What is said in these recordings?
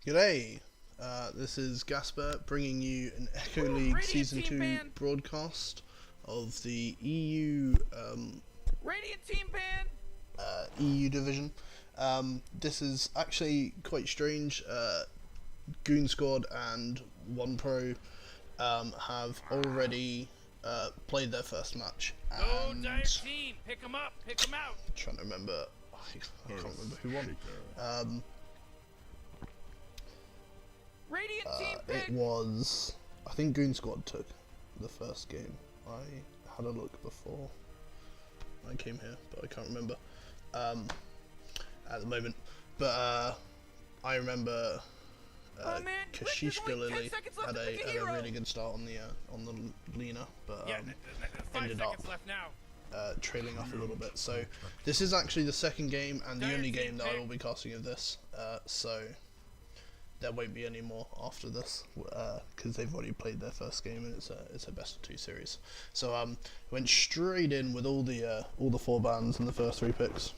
G'day, this is GasBeaR bringing you an Echo League Season 2 broadcast of the Radiant Team Band! EU division. This is actually quite strange. Goon Squad and One Pro have already played their first match. Go Dire Team! Pick 'em up! Pick 'em out! I'm trying to remember. I can't remember who won. Radiant Team pick! It was, I think Goon Squad took the first game. I had a look before I came here, but I can't remember at the moment. But I remember Kashish Lily had a really good start on the Lena, but ended up trailing off a little bit. So this is actually the second game and the only game that I will be casting of this. So there won't be any more after this because they've already played their first game and it's a best of 2 series. So went straight in with all the 4 bands in the first 3 picks.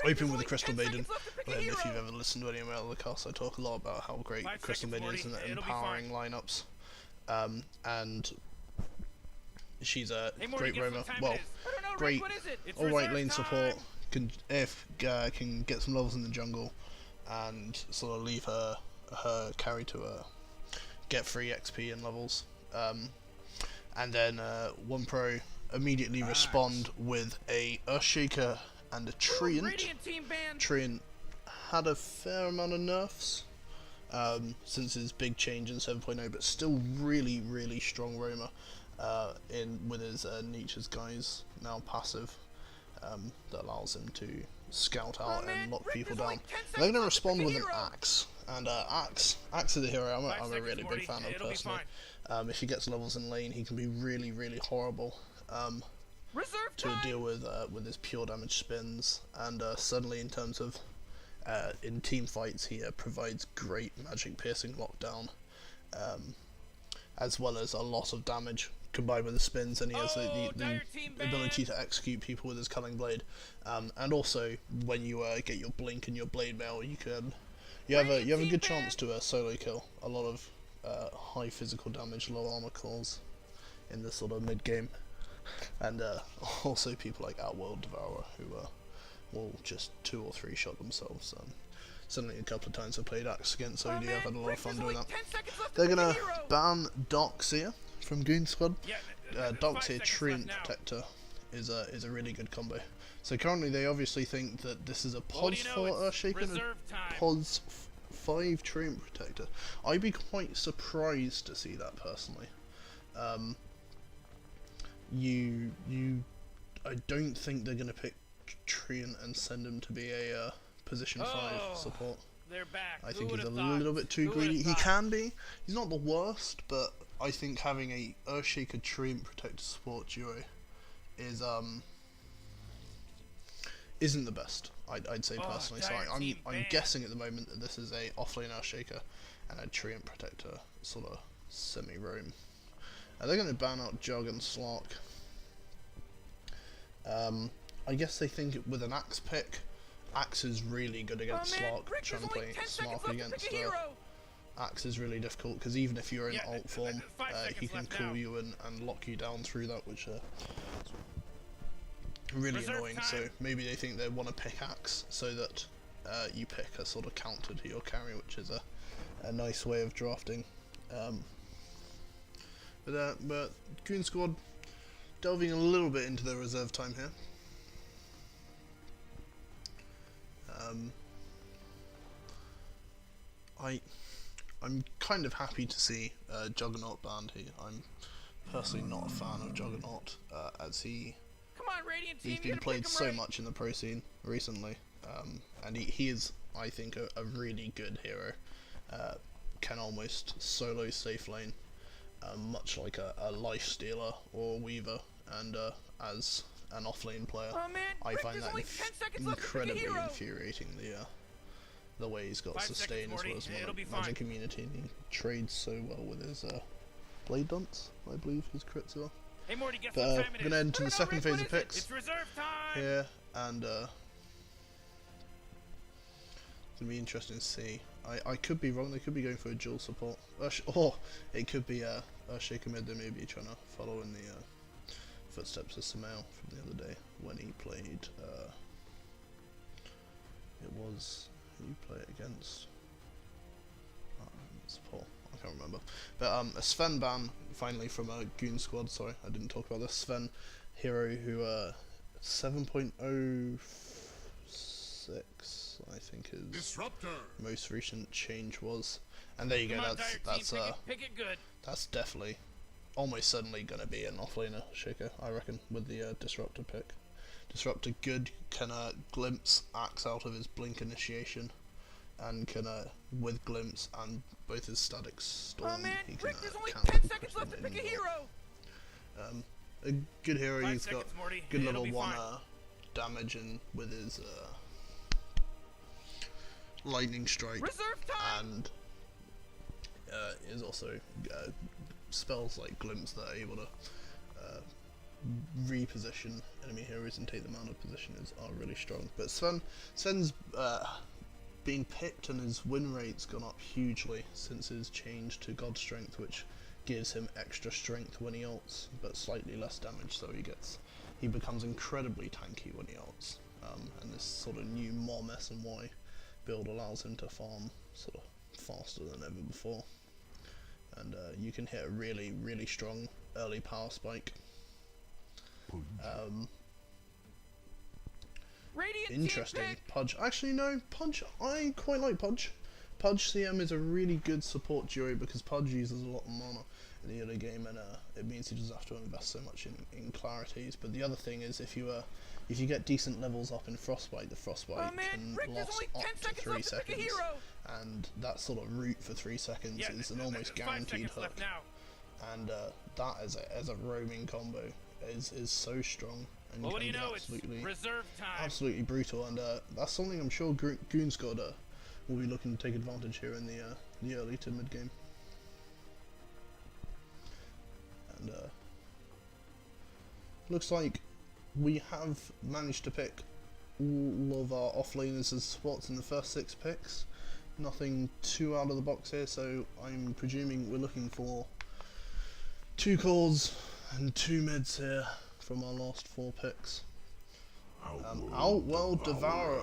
Open with the Crystal Maiden. If you've ever listened to any of my other casts, I talk a lot about how great Crystal Maiden is in empowering lineups, and she's a great roamer. Well, great alright lane support. Can get some levels in the jungle and sort of leave her carry to get free XP and levels, and then One Pro immediately respond with a Earthshaker and a Treant. Treant had a fair amount of nerfs since his big change in 7.0, but still really strong roamer with his Nature's Guise now passive that allows him to scout out and lock people down. They're going to respond with an Axe, and Axe is a hero I'm a really big fan of personally. If he gets levels in lane, he can be really horrible to deal with his pure damage spins, and suddenly in terms of in team fights he provides great magic piercing lockdown, as well as a lot of damage combined with the spins, and he has the ability to execute people with his Culling Blade, and also when you get your Blink and your Blade Mail, you have a good chance to solo kill a lot of high physical damage, low armor calls in this sort of mid game, and also people like Outworld Devourer who will just 2 or 3 shot themselves. Certainly a couple of times I've played Axe against OD, I've had a lot of fun doing that. They're gonna ban GasBeaR from Goon Squad. GasBeaR Treant Protector is a really good combo. So currently they obviously think that this is a POS 4 Earthshaker and a POS 5 Treant Protector. I'd be quite surprised to see that personally. I don't think they're gonna pick Treant and send him to be a position 5 support. They're back. I think he's a little bit too greedy. He can be. He's not the worst, but I think having a Earthshaker Treant Protector support duo is isn't the best. I'd say personally. So I'm guessing at the moment that this is a offlane Earthshaker and a Treant Protector sort of semi-roam. They're going to ban out Jug and Slark. I guess they think with an Axe pick, Axe is really good against Slark. Trying to play Slark against Axe is really difficult, because even if you're in alt form, he can cool you and lock you down through that, which is really annoying. So maybe they think they want to pick Axe so that you pick a sort of counter to your carry, which is a nice way of drafting. But Goon Squad delving a little bit into their reserve time here. I'm kind of happy to see Juggernaut banned here. I'm personally not a fan of Juggernaut, as he's been played so much in the pro scene recently, and he is, I think, a really good hero. Can almost solo safe lane, much like a Life Stealer or Weaver, and as an offlane player, I find that incredibly infuriating, the way he's got sustain as well as magic immunity, and he trades so well with his Blade Dance, I believe his crits are. But we're going to enter the second phase of picks here, and gonna be interesting to see. I could be wrong. They could be going for a dual support, or it could be Shaker mid. They may be trying to follow in the footsteps of Samael from the other day when he played. It was who you play it against. Support. I can't remember. But a Sven ban finally from a Goon squad. Sorry, I didn't talk about this. Sven hero who 7.06 I think his Disruptor. Most recent change was, and there you go. That's definitely, almost certainly going to be an offlaner Shaker, I reckon, with the Disruptor pick. Disruptor good, can glimpse Axe out of his blink initiation, and can with glimpse and both his static storm, he can there's only cancel 10 seconds left to pick a hero. A good hero. He's got Morty. good level 1 damage and with his lightning strike, and is also spells like glimpse that are able to reposition enemy heroes and take them out of position are really strong. But Sven's been picked and his win rate's gone up hugely since his change to God Strength, which gives him extra strength when he ults, but slightly less damage, so he becomes incredibly tanky when he ults. And this sort of new Mom S&Y build allows him to farm sort of faster than ever before. And you can hit a really, really strong early power spike. Interesting. Pudge. Actually, no, Pudge. I quite like Pudge. Pudge CM is a really good support duo because Pudge uses a lot of mana in the early game, and it means he doesn't have to invest so much in clarities. But the other thing is, if you get decent levels up in Frostbite, the Frostbite can last up to 3 seconds, and that sort of root for 3 seconds is an almost guaranteed hook. And that as a roaming combo is so strong. And well, what do you know? Absolutely, it's reserve time. Absolutely brutal, and that's something I'm sure Goon squad will be looking to take advantage here in the early to mid game. And looks like we have managed to pick all of our offlaners as spots in the first 6 picks. Nothing too out of the box here, so I'm presuming we're looking for 2 cores and 2 mids here from our last 4 picks. Outworld Devourer.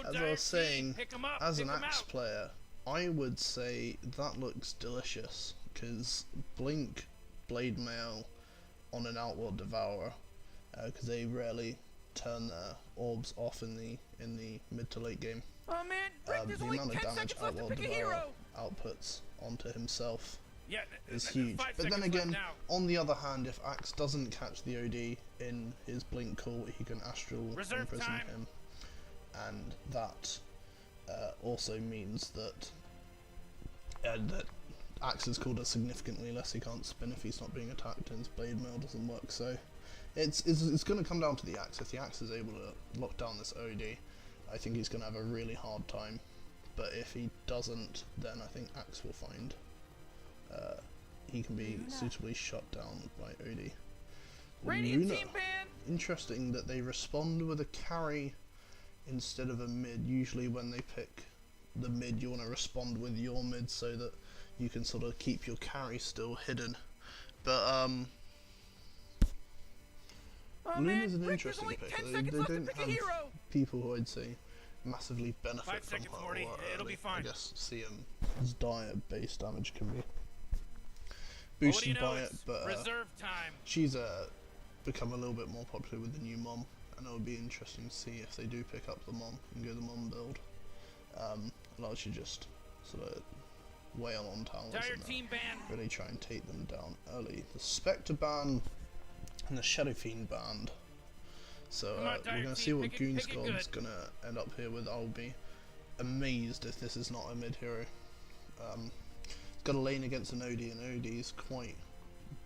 As I was saying, as an Axe player, I would say that looks delicious, because Blink Blade Mail on an Outworld Devourer, because they rarely turn their orbs off in the mid to late game. The amount of damage Outworld Devourer outputs onto himself is huge. But then again, on the other hand, if Axe doesn't catch the OD in his Blink call, he can Astral Imprison him, and that also means that Axe is called as significantly less. He can't spin if he's not being attacked, and his Blade Mail doesn't work. So it's going to come down to the Axe. If the Axe is able to lock down this OD, I think he's going to have a really hard time. But if he doesn't, then I think Axe will find he can be suitably shut down by OD. Luna. Interesting that they respond with a carry instead of a mid. Usually when they pick the mid, you want to respond with your mid so that you can sort of keep your carry still hidden. But Luna's an interesting pick. They don't have people who I'd say massively benefit from her, or I guess CM's dire base damage can be boosted by it, but she's become a little bit more popular with the new Mom, and it would be interesting to see if they do pick up the Mom and go the Mom build. Allows you just sort of wail on towers and really try and take them down early. The Spectre ban and the Shadow Fiend banned. So we're going to see what Goon Squad's going to end up here with. I'll be amazed if this is not a mid hero. It's got a lane against an OD, and OD is quite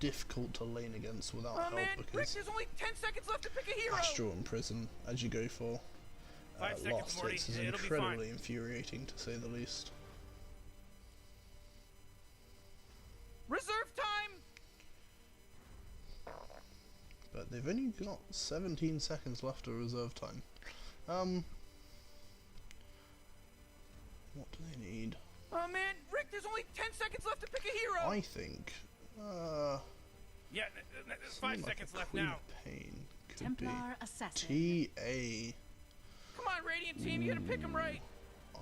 difficult to lane against without help, because there's only 10 seconds left to pick a hero. Astral Imprison, as you go for last hits, is incredibly infuriating to say the least. Reserve time. But they've only got 17 seconds left of reserve time. Oh man, Rick, there's only 10 seconds left to pick a hero. I think, Yeah, 5 like seconds a left Queen now. of Pain could Templar assassin. be TA. Come on, Radiant Team, you gotta pick him right.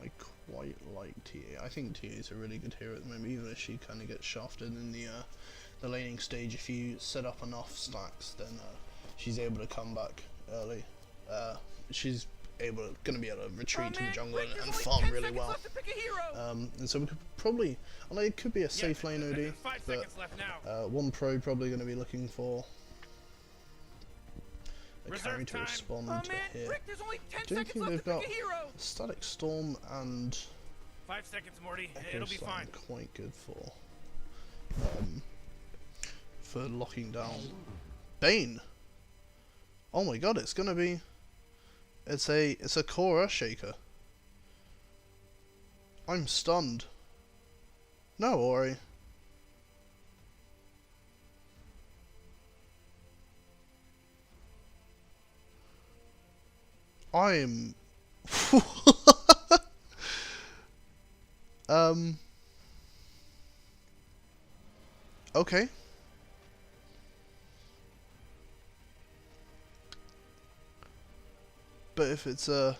I quite like TA. I think TA is a really good hero at the moment, even if she kind of gets shafted in the laning stage. If you set up enough stacks, then she's able to come back early. She's gonna be able to retreat to the jungle and farm really well. And so we could probably, although it could be a safe lane OD, but one pro probably going to be looking for a carry to respond to here. Rick, there's only 10 I don't seconds think left they've to got pick a hero. Static Storm and 5 seconds, Morty. Echo It'll be fine. Slam quite good for locking down Bane. Oh my god, it's gonna be, it's a core Earthshaker. I'm stunned. No, Ori. I'm okay. But if it's a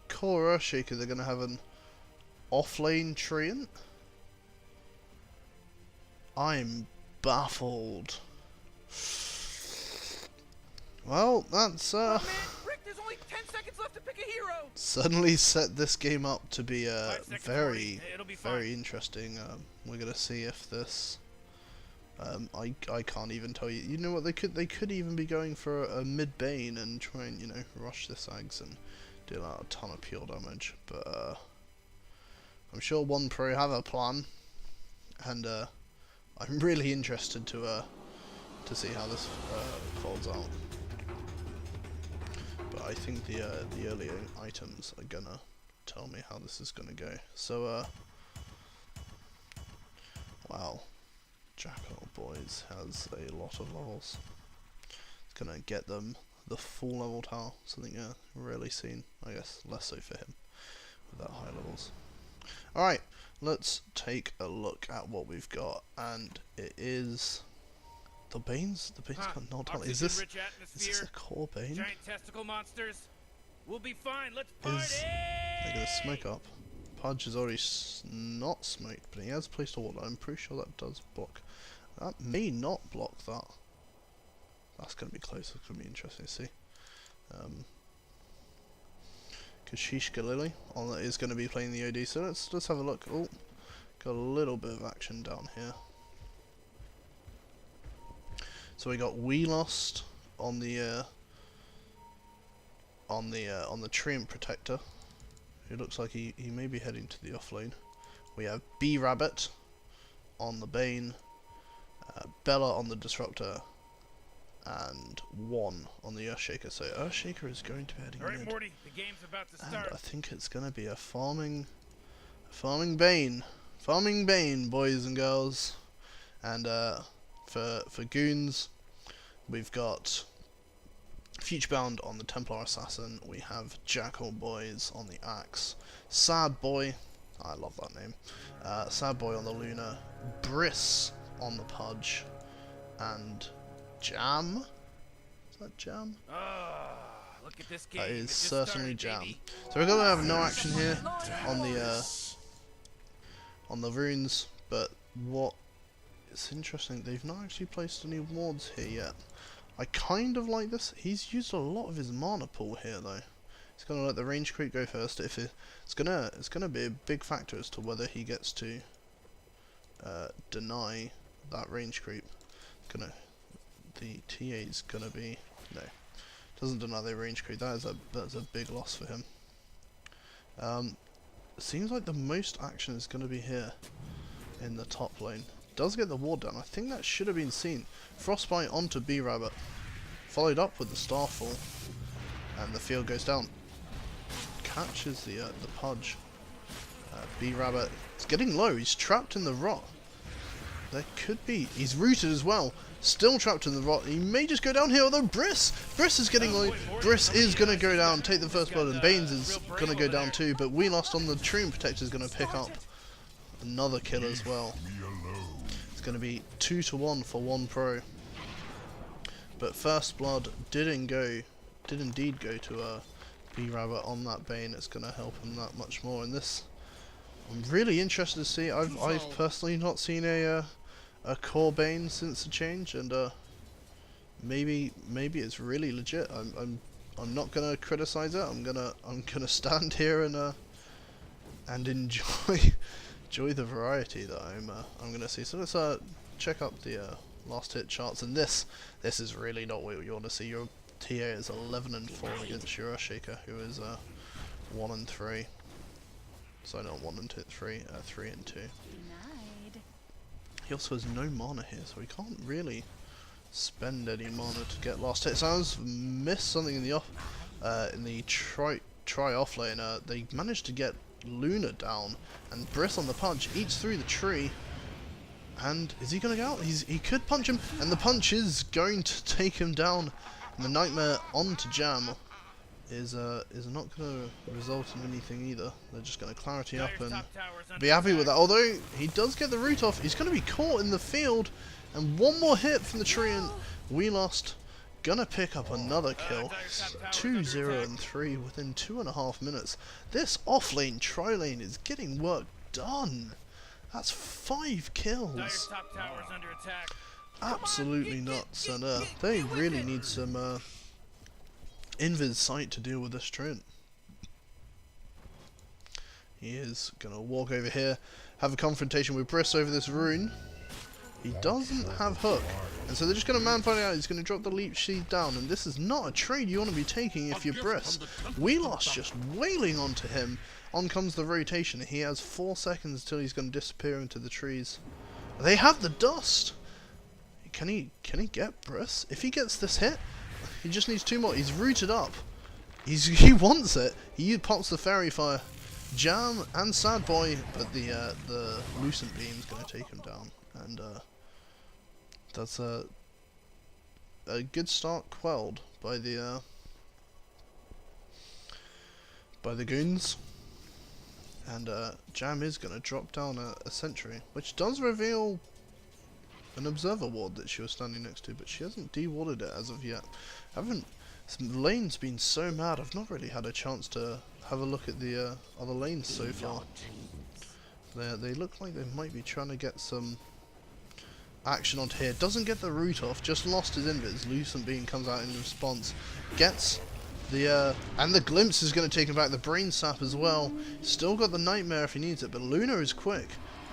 core Earthshaker, they're gonna have an off-lane treant? I'm baffled. Well, that's Oh man, Rick, there's only 10 seconds left to pick a hero. Certainly set this game up to be 5 seconds, very, Morty. It'll be fine. very interesting. We're gonna see if this. I can't even tell you. You know what? They could even be going for a mid Bane and try and rush this Ags and deal out a ton of pure damage. But I'm sure one pro have a plan, and I'm really interested to see how this folds out. But I think the early items are gonna tell me how this is gonna go. So wow, Jackal Boys has a lot of levels. It's gonna get them the full level tower, something rarely seen. I guess less so for him with that high levels. Alright, let's take a look at what we've got, and it is the Bane's got knocked on. Is this a core Bane? Giant testicle monsters. We'll be fine. Let's party. They're gonna smoke up. Pudge is already not smoked, but he has placed a wall. I'm pretty sure that does block. That may not block that. That's gonna be close. It's gonna be interesting to see. Kashishka Lily is going to be playing the OD, so let's have a look. Oh, got a little bit of action down here. So we got We Lost on the Treant Protector, who looks like he may be heading to the offlane. We have B Rabbit on the Bane, Bella on the Disruptor, and 1 on the Earthshaker. So Earthshaker is going to be heading Alright, mid. Morty, the game's about to start. And I think it's going to be a farming Bane. Farming Bane, boys and girls. And for Goons, we've got Futurebound on the Templar Assassin. We have Jackal Boys on the Axe. Sad Boy, I love that name. Sad Boy on the Luna. Briss on the Pudge. And Jam? Is that Jam? Look at this game. That is It just certainly started, Jam. baby. So we're gonna have no action here on the runes, but what is interesting, they've not actually placed any wards here yet. I kind of like this. He's used a lot of his mana pool here though. He's gonna let the range creep go first. If it's gonna be a big factor as to whether he gets to deny that range creep. The TA's gonna be no. Doesn't deny the range creep. That's a big loss for him. It seems like the most action is going to be here in the top lane. Does get the ward down. I think that should have been seen. Frostbite onto B Rabbit, followed up with the Starfall, and the field goes down. Catches the Pudge. B Rabbit. It's getting low. He's trapped in the rot. There could be. He's rooted as well. Still trapped in the rot. He may just go down here, although Briss is getting low. Briss is going to go down, take the first blood, and Baines is going to go down too. But We Lost on the Treant Protector is going to pick up another kill as well. It's going to be 2-1 for one pro. But first blood did indeed go to B-Rabbit on that Bane. It's going to help him that much more. And this, I'm really interested to see. I've personally not seen a core Bane since the change, and maybe it's really legit. I'm not gonna criticize it. I'm gonna stand here and enjoy the variety that I'm gonna see. So let's check up the last hit charts, and this is really not what you want to see. Your TA is 11-4 against your Shaker, who is 1-3. So not 1-3, 3-2. He also has no mana here, so he can't really spend any mana to get last hit. Sounds missed something in the try off lane. They managed to get Luna down, and Briss on the punch eats through the tree. And is he gonna go out? He could punch him, and the punch is going to take him down. And the Nightmare onto Jam is not going to result in anything either. They're just going to clarity up and be happy with that. Although he does get the root off, he's going to be caught in the field, and one more hit from the tree, and We Lost gonna pick up another kill. 2-0-3 within 2.5 minutes. This off lane tri lane is getting work done. That's 5 kills. Absolutely nuts, and they really need some Invis sight to deal with this Treant. He is gonna walk over here, have a confrontation with Briss over this rune. He doesn't have hook, and so they're just gonna man-fight out. He's gonna drop the leech seed down, and this is not a trade you want to be taking if you're Briss. We Lost just wailing onto him. On comes the rotation. He has 4 seconds till he's gonna disappear into the trees. They have the dust. Can he get Briss? If he gets this hit, he just needs 2 more. He's rooted up. He wants it. He pops the fairy fire, Jam and Sad Boy, but the Lucent Beam's gonna take him down, and that's a good start quelled by the Goons, and Jam is gonna drop down a sentry, which does reveal an observer ward that she was standing next to, but she hasn't de-warded it as of yet. Lane's been so mad, I've not really had a chance to have a look at the other lanes so far. They look like they might be trying to get some action onto here. Doesn't get the root off, just lost his invis. Lucent Beam comes out in response, gets the and the glimpse is going to take him back. The brain sap as well. Still got the nightmare if he needs it, but Luna is quick.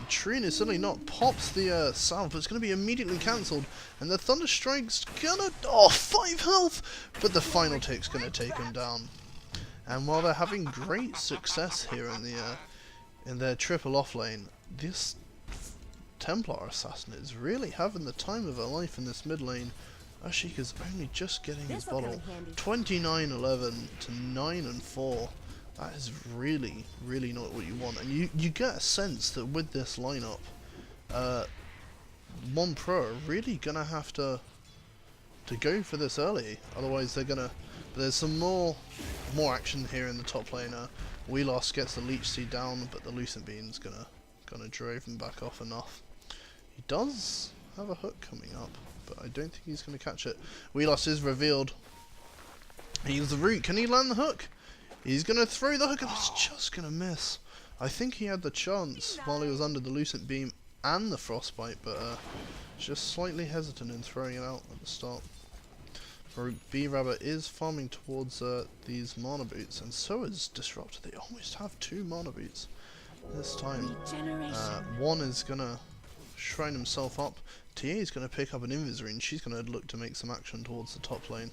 Treant is certainly not. Pops the salve, but it's going to be immediately cancelled, and the Thunder Strike's gonna 5 health, but the final tick's going to take him down. And while they're having great success here in their triple off lane, this Templar assassin is really having the time of her life in this mid lane. Ashika's only just getting his bottle. 29-11 to 9-4. That is really, really not what you want. And you get a sense that with this lineup, Mon Pro are really gonna have to go for this early. Otherwise, they're gonna. There's some more action here in the top lane. We Lost gets the leech seed down, but the Lucent Beam's gonna drove him back off enough. He does have a hook coming up, but I don't think he's gonna catch it. We Lost is revealed. He's the root. Can he land the hook? He's gonna throw the hook, and it's just gonna miss. I think he had the chance while he was under the Lucent Beam and the Frostbite, but just slightly hesitant in throwing it out at the start. B-Rabbit is farming towards these mana boots, and so is Disruptor. They almost have 2 mana boots this time. One is gonna shrine himself up. TA is gonna pick up an Invis and she's gonna look to make some action towards the top lane.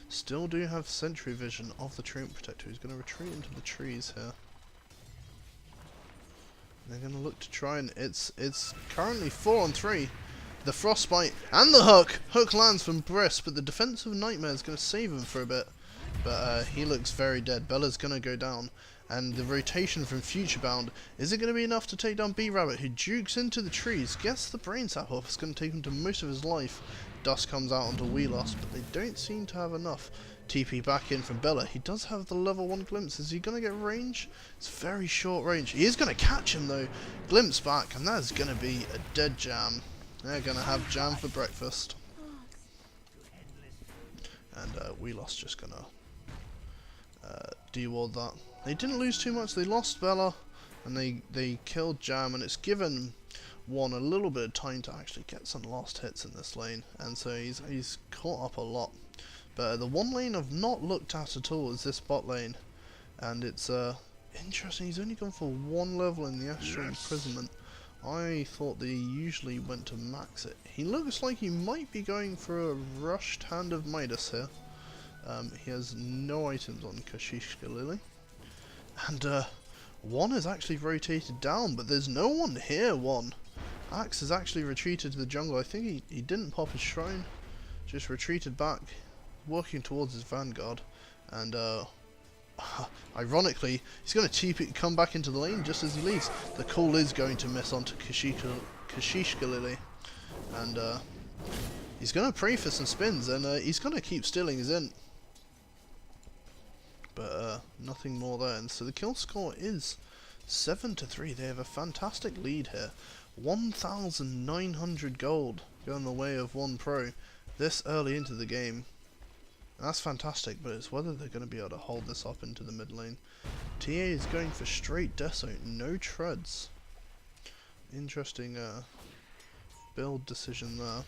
Still do have sentry vision of the Treant Protector, who's gonna retreat into the trees here. They're gonna look to try and it's currently 4-on-3. The Frostbite and the hook! Hook lands from Briss, but the defensive Nightmare is going to save him for a bit. But he looks very dead. Bella's going to go down. And the rotation from Futurebound, is it going to be enough to take down B-Rabbit, who jukes into the trees, gets the brain sap off? It's going to take him to most of his life. Dust comes out onto Wheelost, but they don't seem to have enough. TP back in from Bella. He does have the level 1 glimpse. Is he going to get range? It's very short range. He is going to catch him though. Glimpse back, and that is going to be a dead Jam. They're going to have Jam for breakfast. And Wheelost just going to deward that. They didn't lose too much. They lost Bella, and they killed Jam, and it's given One a little bit of time to actually get some last hits in this lane, and so he's caught up a lot. But the one lane I've not looked at all is this bot lane, and it's interesting. He's only gone for 1 level in the Astral Imprisonment. I thought they usually went to max it. He looks like he might be going for a rushed Hand of Midas here. He has no items on Kashishka Lily. And One is actually rotated down, but there's no one here, One. Axe has actually retreated to the jungle. I think he didn't pop his shrine, just retreated back, working towards his vanguard. And ironically, he's going to come back into the lane just as he leaves. The call is going to miss onto Kashishka Lily. And he's going to pray for some spins, and he's going to keep stealing his int. But nothing more there, and so the kill score is 7-3. They have a fantastic lead here. 1,900 gold going the way of One Pro this early into the game. That's fantastic, but it's whether they're going to be able to hold this up into the mid lane. TA is going for straight Deso, no treads. Interesting build decision there.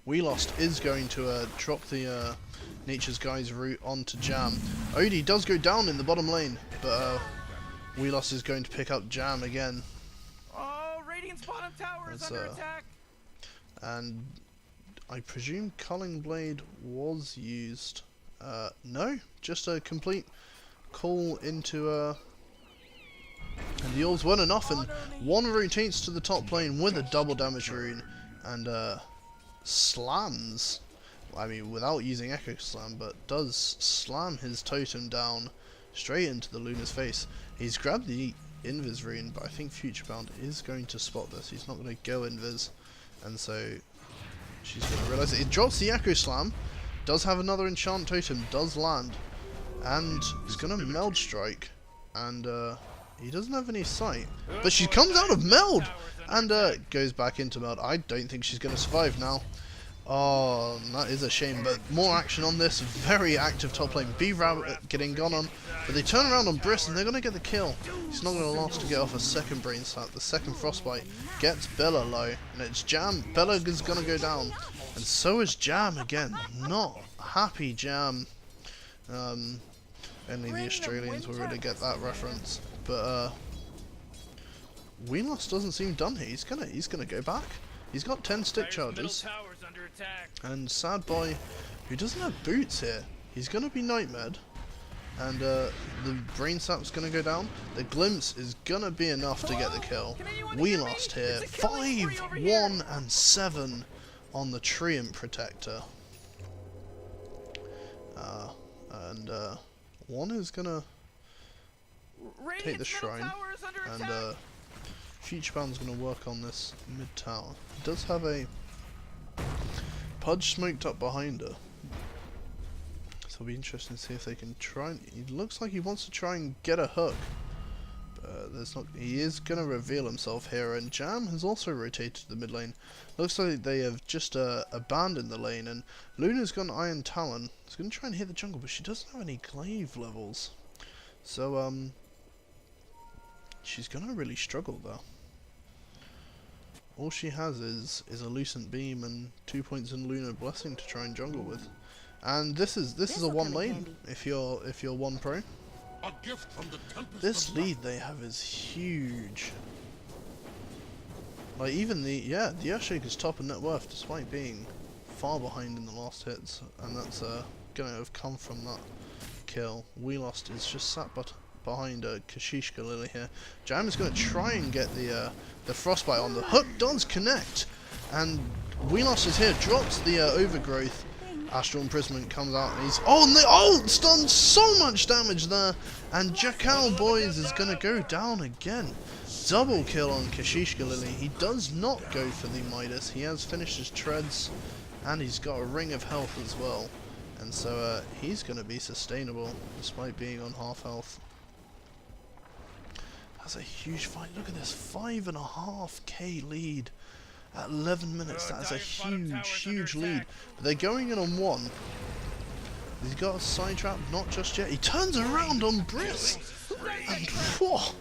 Wheelost is going to drop the Nature's Guy's route onto Jam. Odie does go down in the bottom lane, but Wheelost is going to pick up Jam again. Oh, Radiant's bottom tower is under attack. And I presume Culling Blade was used. No, just a complete call into and the orbs weren't enough, and One rotates to the top lane with a double damage rune and slams, I mean without using Echo Slam, but does slam his totem down straight into the Luna's face. He's grabbed the Invis rune, but I think Futurebound is going to spot this. He's not going to go Invis, and so she's going to realise it. It drops the Echo Slam, does have another enchant totem, does land, and he's going to Meld Strike, and he doesn't have any sight, but she comes out of Meld, and goes back into Meld. I don't think she's going to survive now. Oh, that is a shame, but more action on this. Very active top lane. B-Rabbit getting gone on, but they turn around on Briss and they're going to get the kill. He's not going to last to get off a second brain slap. The second frostbite gets Bella low, and it's Jam. Bella is going to go down, and so is Jam again. Not happy Jam. Only the Australians will really get that reference, but Wheelost doesn't seem done here. He's gonna go back. He's got 10 stick charges, and Sad Boy, who doesn't have boots here, he's going to be nightmared, and the brain sap's going to go down. The glimpse is going to be enough to get the kill. Wheelost here, 5, 1, and 7 on the Treant Protector, and One is going to take the shrine, and Futurebound's going to work on this mid tower. He does have a Pudge smoked up behind her, so it'll be interesting to see if they can try. He looks like he wants to try and get a hook, but there's not. He is going to reveal himself here, and Jam has also rotated to the mid lane. Looks like they have just abandoned the lane, and Luna's got an Iron Talon. She's going to try and hit the jungle, but she doesn't have any glaive levels, so she's going to really struggle there. All she has is a Lucent Beam and 2 points in Lunar Blessing to try and jungle with, and this is a one lane if you're One Pro. A gift from the This lead they have is huge. Like even the Earthshaker's top in net worth, despite being far behind in the last hits, and that's gonna have come from that kill. Wheelost is just sat behind Kashishka Lily here. Jam is going to try and get the frostbite on. The hook does connect, and Wheelost is here, drops the overgrowth, Astral Imprisonment comes out and he's... Oh, and the ult's done so much damage there. And GasBeaR, boys, is going to go down again. Double kill on Kashishka Lily. He does not go for the Midas. He has finished his treads. And he's got a ring of health as well. And so he's going to be sustainable despite being on half health. That's a huge fight. Look at this. 5.5k lead. At 11 minutes, that is a huge lead. But they're going in on one. He's got a side trap, not just yet. He turns around on Briss. And whoa,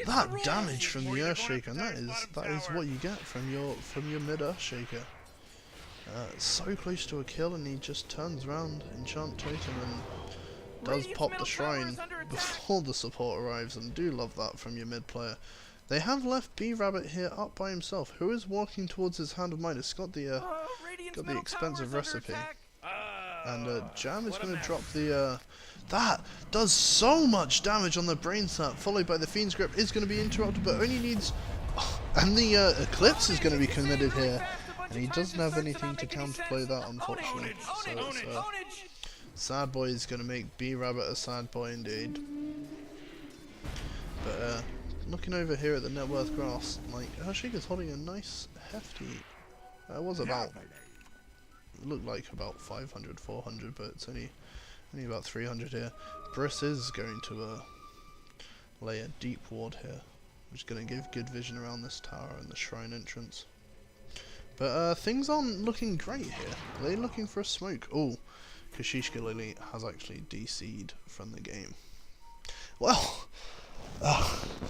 that damage from the Earthshaker, and that is what you get from your mid Earthshaker. So close to a kill, and he just turns around, enchant totem, and does pop the shrine before the support arrives. And do love that from your mid player. They have left B-Rabbit here up by himself, who is walking towards his Hand of Midas. Got the expensive recipe, and Jam is going to drop the. That does so much damage on the Brain Sap, followed by the Fiend's Grip is going to be interrupted, but only needs. And the Eclipse is going to be committed here, and he doesn't have anything to counterplay that, unfortunately. So it's Sad Boy is going to make B-Rabbit a sad boy indeed. But looking over here at the net worth graphs, like Earthshaker's holding a nice hefty. It was about. It looked like about 500, 400, but it's only about 300 here. Briss is going to lay a deep ward here, which is going to give good vision around this tower and the shrine entrance. But things aren't looking great here. They're looking for a smoke. Oh, Kashishka Lily has actually DC'd from the game. Well,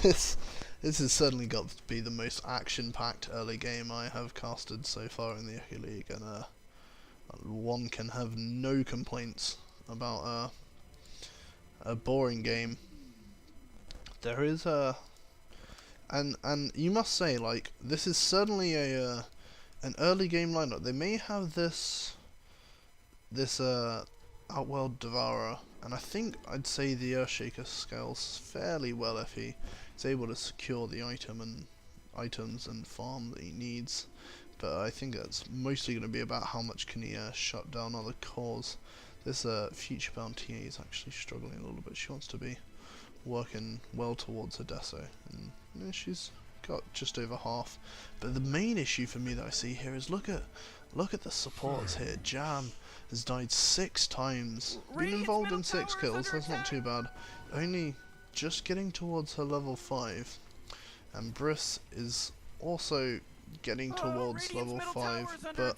this has certainly got to be the most action-packed early game I have casted so far in the Echo League, and one can have no complaints about a boring game. There is and you must say, like, this is certainly an early game lineup. They may have this Outworld Devourer, and I think I'd say the Earthshaker scales fairly well if he is able to secure the items and farm that he needs. But I think that's mostly going to be about how much can he shut down other cores. This future bound TA is actually struggling a little bit. She wants to be working well towards her Deso, and she's got just over half. But the main issue for me that I see here is look at the supports here. Jam has died 6 times, been involved in 6 kills. That's not too bad. Only just getting towards her level 5, and Briss is also getting towards level 5, but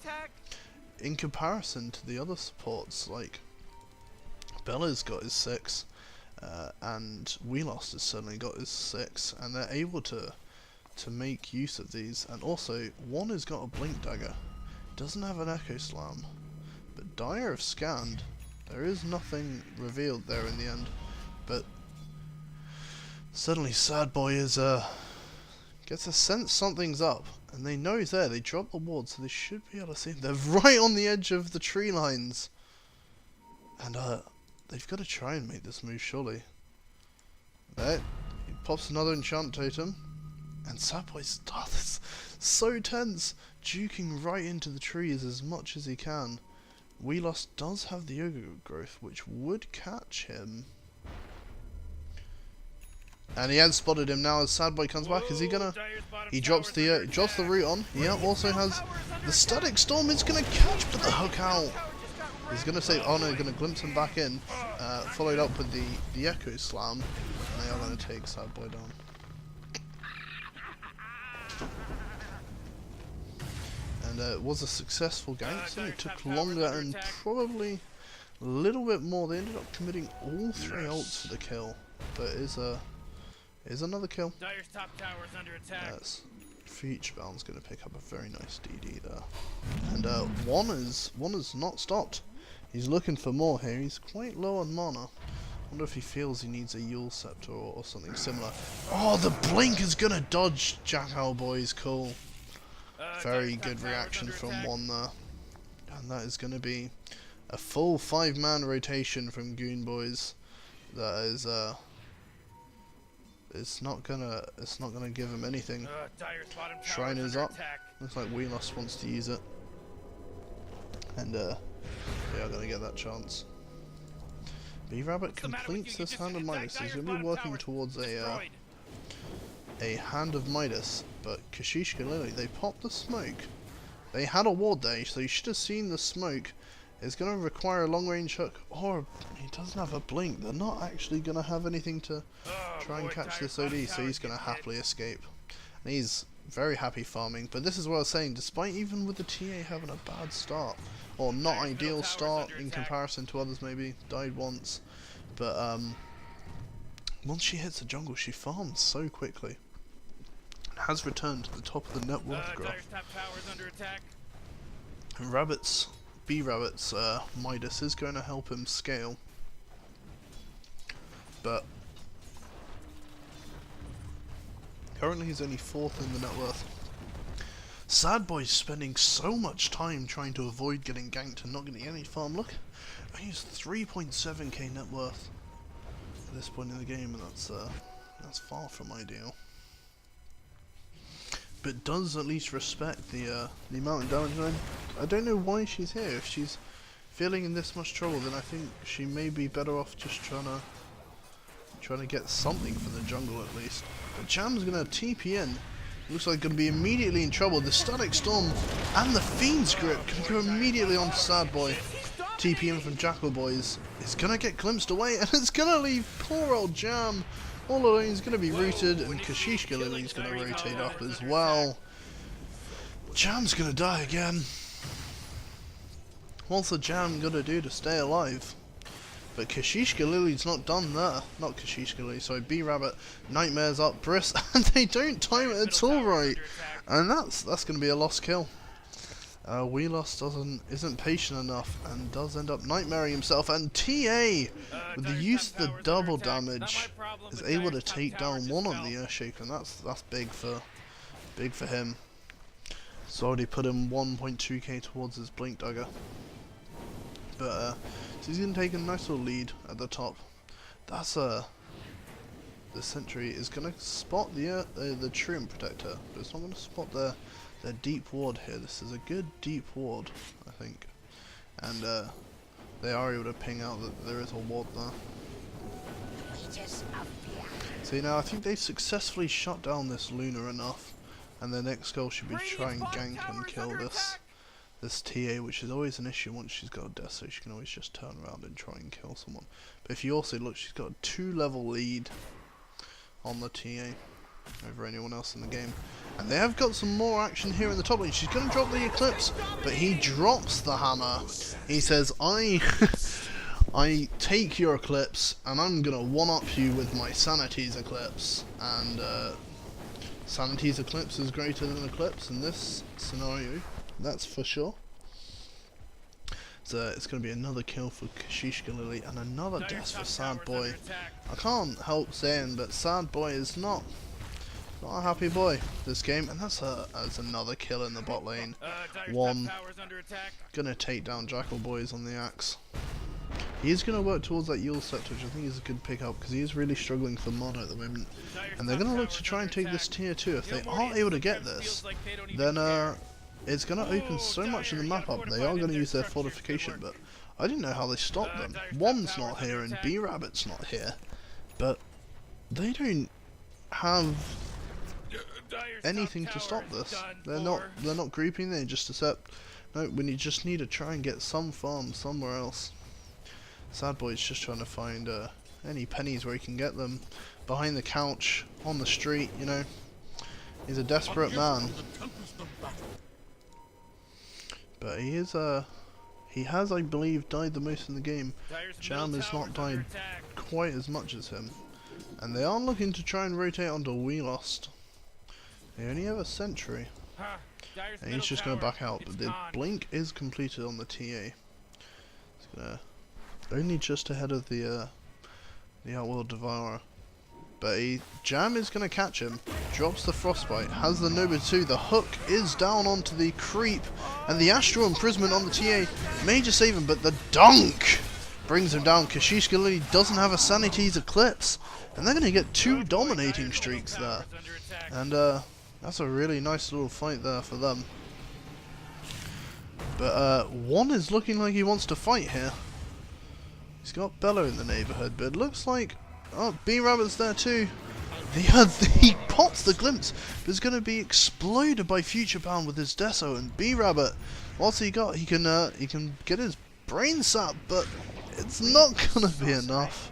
in comparison to the other supports, like Bella's got his 6, and Wheelost has certainly got his 6, and they're able to make use of these. And also, one has got a Blink Dagger, doesn't have an Echo Slam, but Dire have scanned. There is nothing revealed there in the end, but suddenly Sad Boy is gets a sense something's up. And they know he's there. They drop the ward, so they should be able to see him. They're right on the edge of the tree lines. And they've got to try and make this move, surely. There. He pops another enchant totem. And Sadboy's this so tense. Juking right into the trees as much as he can. Wheelost does have the Yoga Growth, which would catch him. And he has spotted him now as Sad Boy comes back. Is he gonna? He drops the root on. He also has the Static Storm. Is gonna catch, but the hook out. He's gonna say, oh no, gonna glimpse him back in. Followed up with the Echo Slam. And they are gonna take Sad Boy down. And it was a successful gank. So it took longer and probably a little bit more. They ended up committing all 3 ults for the kill, but is another kill. Dire's top tower is under attack. Future Bound's going to pick up a very nice DD there. And one is not stopped. He's looking for more here. He's quite low on mana. Wonder if he feels he needs a Yule Scepter or something similar. Oh, the blink is going to dodge GasBeaR, boys. Cool. Very good reaction from one there. And that is going to be a full 5-man rotation from Goon, boys. That is it's not gonna give him anything. Shrine is up. Looks like Wheelost wants to use it. And They are going to get that chance. B-Rabbit completes this Hand of Midas. He's going to be working towards a Hand of Midas, but Kashishka Lily, they popped the smoke. They had a ward there, so you should have seen the smoke. It's going to require a long-range hook, or he doesn't have a blink. They're not actually going to have anything to try and catch this OD, so he's going to happily escape. And he's very happy farming, but this is what I was saying, despite even with the TA having a bad start, or not ideal start in comparison to others maybe, died once, but once she hits the jungle she farms so quickly, and has returned to the top of the net worth graph. And B-Rabbit's Midas is going to help him scale, but currently he's only 4th in the net worth. Sad Boy's spending so much time trying to avoid getting ganked and not getting any farm. Look, he's 3.7k net worth at this point in the game, and that's far from ideal. But does at least respect the amount of damage line. I don't know why she's here. If she's feeling in this much trouble, then I think she may be better off just trying to get something from the jungle at least. But Jam's gonna TP in. Looks like going to be immediately in trouble. The Static Storm and the Fiend's Grip can go immediately on Sad Boy. TP in from Jackal Boys is going to get glimpsed away, and it's going to leave poor old Jam all alone. He's going to be rooted, and Kashishka Lily's going to rotate up as well. Jam's going to die again. What's the Jam going to do to stay alive? But Kashishka Lily's not done there. Not Kashishka Lily, sorry, B-Rabbit. Nightmare's up, Briss, and they don't time it at all right. And that's going to be a lost kill. Wheelos isn't patient enough and does end up nightmaring himself. And TA, with the use of the double damage, is able to take down one on the Earthshaker, and that's big for him. It's already put him 1.2k towards his Blink Dagger. But so he's going to take a nice little lead at the top. That's the sentry is going to spot the Treant Protector, but it's not going to spot their deep ward here. This is a good deep ward, I think, and they are able to ping out that there is a ward there. See, now I think they successfully shut down this Luna enough, and their next goal should be try and gank and kill this TA, which is always an issue once she's got a death, so she can always just turn around and try and kill someone. But if you also look, she's got a 2-level lead on the TA over anyone else in the game. And they have got some more action here in the top lane. She's going to drop the Eclipse, but he drops the hammer. He says, I take your Eclipse, and I'm going to one-up you with my Sanity's Eclipse. And Sanity's Eclipse is greater than Eclipse in this scenario. That's for sure. So it's going to be another kill for Kashishka Lily and another death for Sad Boy. I can't help saying, but Sad Boy is not a happy boy this game, and that's another kill in the bot lane. One gonna take down Jackal Boys on the axe. He is going to work towards that Yule Scepter, which I think is a good pickup, because he is really struggling for mana at the moment. And they're going to look to try and take this tier 2. If they are able to get this, then it's going to open so much of the map up. They are going to use their fortification, but I didn't know how they stopped them. One's not here and B-Rabbit's not here, but they don't have anything to stop this. They're not grouping, they just accept, no, we just need to try and get some farm somewhere else. Sad Boy's just trying to find any pennies where he can get them. Behind the couch, on the street, you know. He's a desperate man. But he has, I believe, died the most in the game. Jam has not died quite as much as him. And they are looking to try and rotate onto Wheelost. They only have a sentry. And he's just going to back out. But the blink is completed on the TA. It's going to only just ahead of the Outworld Devourer. But Jam is going to catch him. Drops the Frostbite. Has the Nova 2. The hook is down onto the creep. And the Astral Imprisonment on the TA may just save him. But the dunk brings him down. Kashishka Lily doesn't have a Sanity's Eclipse. And they're going to get 2 dominating streaks there. And that's a really nice little fight there for them. But one is looking like he wants to fight here. He's got Bella in the neighbourhood, but it looks like B-Rabbit's there too. He pops the glimpse, but it's going to be exploded by Future Bound with his Deso, and B-Rabbit, what's he got? He can get his brain sapped, but it's not going to be enough.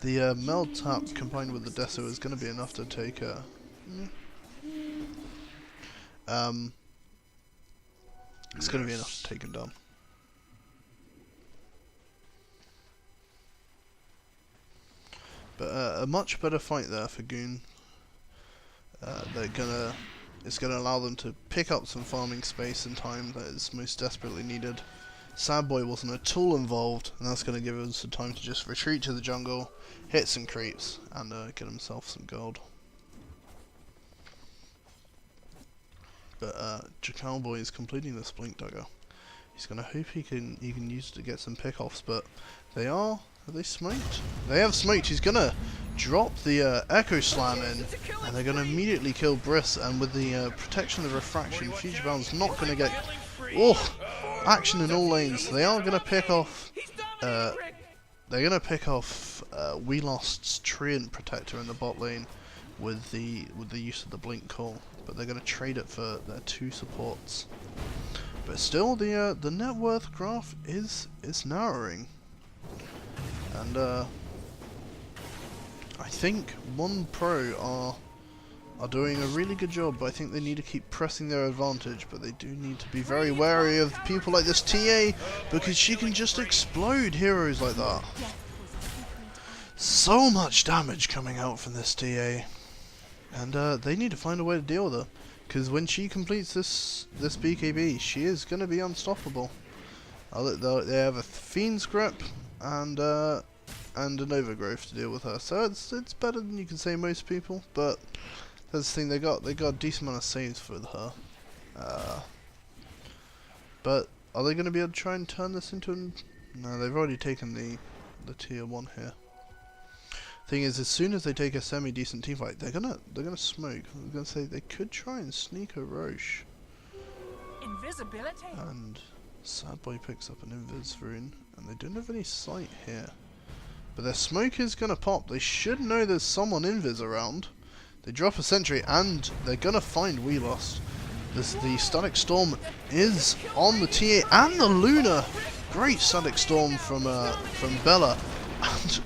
The Meld Tap combined with the Deso is going to be enough to take it's going to be enough to take him down. But a much better fight there for Goon. It's gonna allow them to pick up some farming space in time that is most desperately needed. Sad Boy wasn't at all involved, and that's gonna give us some time to just retreat to the jungle, hit some creeps, and get himself some gold. But Cowboy is completing this Blink Dagger. He's gonna hope he can use it to get some pickoffs, but have they smoked? They have smoked. He's gonna drop the Echo Slam in, and they're gonna immediately kill Briss. And with the protection of refraction, Future Bound's not gonna get action in all lanes. They are gonna pick off. They're gonna pick off We Lost's Treant Protector in the bot lane with the use of the Blink Call, but they're gonna trade it for their 2 supports. But still, the net worth graph is narrowing. And I think One Pro are doing a really good job, but I think they need to keep pressing their advantage, but they do need to be very wary of people like this TA, because she can just explode heroes like that. So much damage coming out from this TA, and they need to find a way to deal with her, because when she completes this BKB, she is going to be unstoppable. They have a Fiend's Grip and an Overgrowth to deal with her, so it's better than you can say most people. But that's the thing, they got a decent amount of saves for her. But are they going to be able to try and turn this into no, they've already taken the tier 1 here. Thing is, as soon as they take a semi-decent teamfight, they're gonna smoke. I'm gonna say they could try and sneak a Roche. Invisibility. And Sad Boy picks up an Invis rune, and they don't have any sight here. But their smoke is gonna pop. They should know there's someone Invis around. They drop a sentry, and they're gonna find We Lost. The Static Storm is on the TA and the Luna. Great Static Storm from Bella. And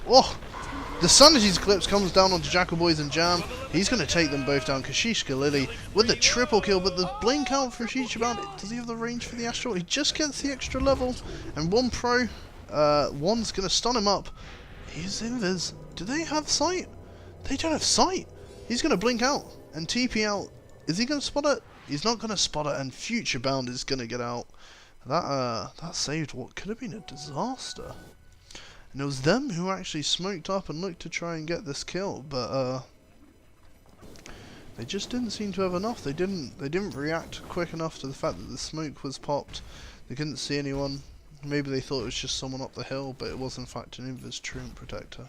the Sanity's Eclipse comes down onto Jackal Boys and Jam. He's going to take them both down. Kashishka Lily with the triple kill, but the blink out from Future Bound. Does he have the range for the Astral? He just gets the extra level. And One Pro, One's going to stun him up. He's Invis. Do they have sight? They don't have sight. He's going to blink out and TP out. Is he going to spot it? He's not going to spot it, and Future Bound is going to get out. That saved what could have been a disaster. And it was them who actually smoked up and looked to try and get this kill, but they just didn't seem to have enough. They didn't react quick enough to the fact that the smoke was popped. They couldn't see anyone. Maybe they thought it was just someone up the hill, but it was in fact an Invis Treant Protector.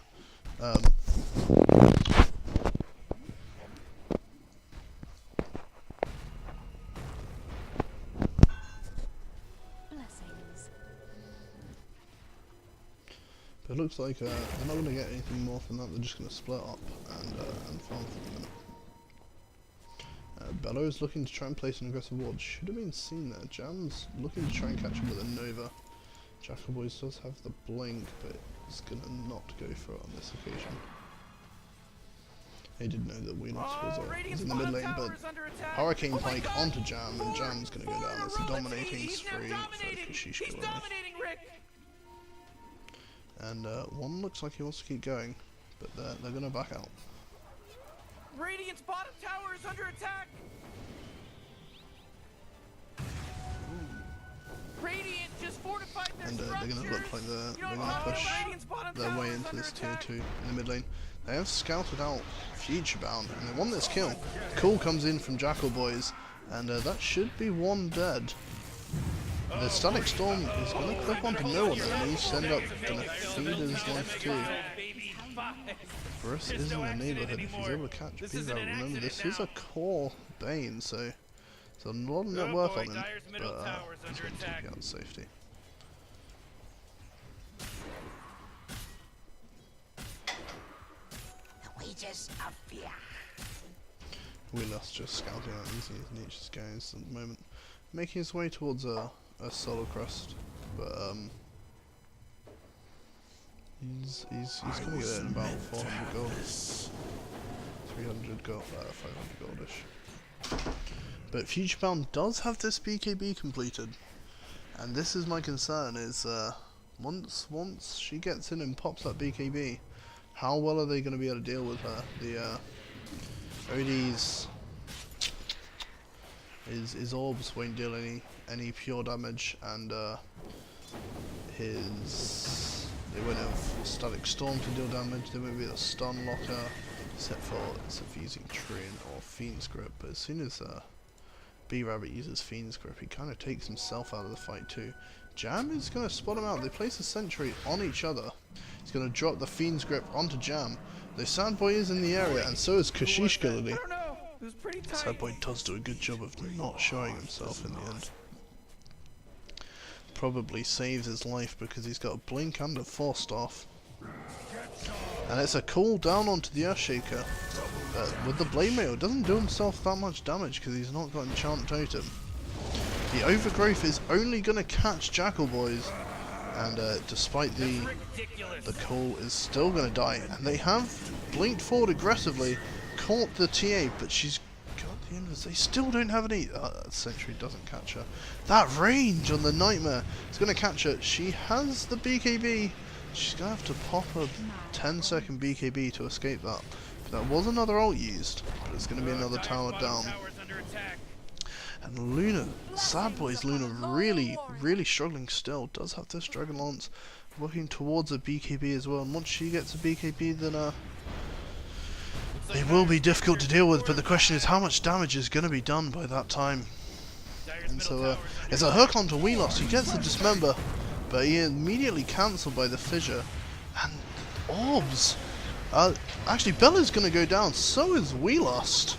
But it looks like they're not going to get anything more from that. They're just going to split up and farm for the minute. Bello is looking to try and place an aggressive ward. Should have been seen there. Jam's looking to try and catch him with a Nova. Jackal Boys does have the blink, but it's going to not go for it on this occasion. He did know that We Lost was in the mid lane, but Hurricane Pike onto Jam, and Jam's going to go down. It's a dominating spree for Kashishka Lily. And One looks like he wants to keep going, but they're going to back out. Radiant's bottom tower is under attack. Radiant just fortified their And they're going to look like they're going to push their way into this tier 2 in the mid lane. They have scouted out Future Bound, and they want this kill. Call comes in from Jackal Boys, and that should be One dead. The Static Storm is going to clip onto no one, and he's end up going to feed his life too. Briss is in the neighbourhood if he's able to catch B-Rabbit. Remember, this is a core Bane, so So a lot of net Oh worth boy, on him, Dyer's middle but tower's he's under going to attack. take out safety. The wages of fear. Wheeler's just scouting out easy as Nietzsche's going at the moment, making his way towards a solo crest, but he's gonna get it in about 400 gold, 300 gold, 500 goldish. But Futurebound does have this BKB completed, and this is my concern: is once she gets in and pops that BKB, how well are they going to be able to deal with her? The OD's his orbs won't deal any pure damage, and they won't have static storm to deal damage. They won't be a stun locker, except for using Trin or Fiend's Grip. But as soon as B-Rabbit uses Fiend's Grip, he kind of takes himself out of the fight too. Jam is going to spot him out. They place a sentry on each other. He's going to drop the Fiend's Grip onto Jam. The Sad Boy is in the area, and so is Kashish Galili. It was pretty tight. Sad Boy does do a good job of not showing himself in the end. Probably saves his life because he's got a blink and a forced off. And it's a cool down onto the Earthshaker. With the Blade Mail, it doesn't do himself that much damage because he's not got Enchant Totem. The Overgrowth is only going to catch Jackal Boys, and despite the call, is still going to die. And they have blinked forward aggressively, caught the TA, but she's got the inverse. They still don't have any. Sentry doesn't catch her. That range on the Nightmare is going to catch her. She has the BKB. She's going to have to pop a 10-second BKB to escape that. That was another ult used, but it's going to be another tower down. And Luna, Sad Boy's Luna, really struggling still. Does have this Dragon Lance, working towards a BKB as well. And once she gets a BKB, then they will be difficult to deal with. But the question is, how much damage is going to be done by that time? And so it's a hook onto Wheelos. He gets the Dismember, but he immediately cancelled by the Fissure. And Orbs. Actually, Bella's going to go down. So is Wheelost.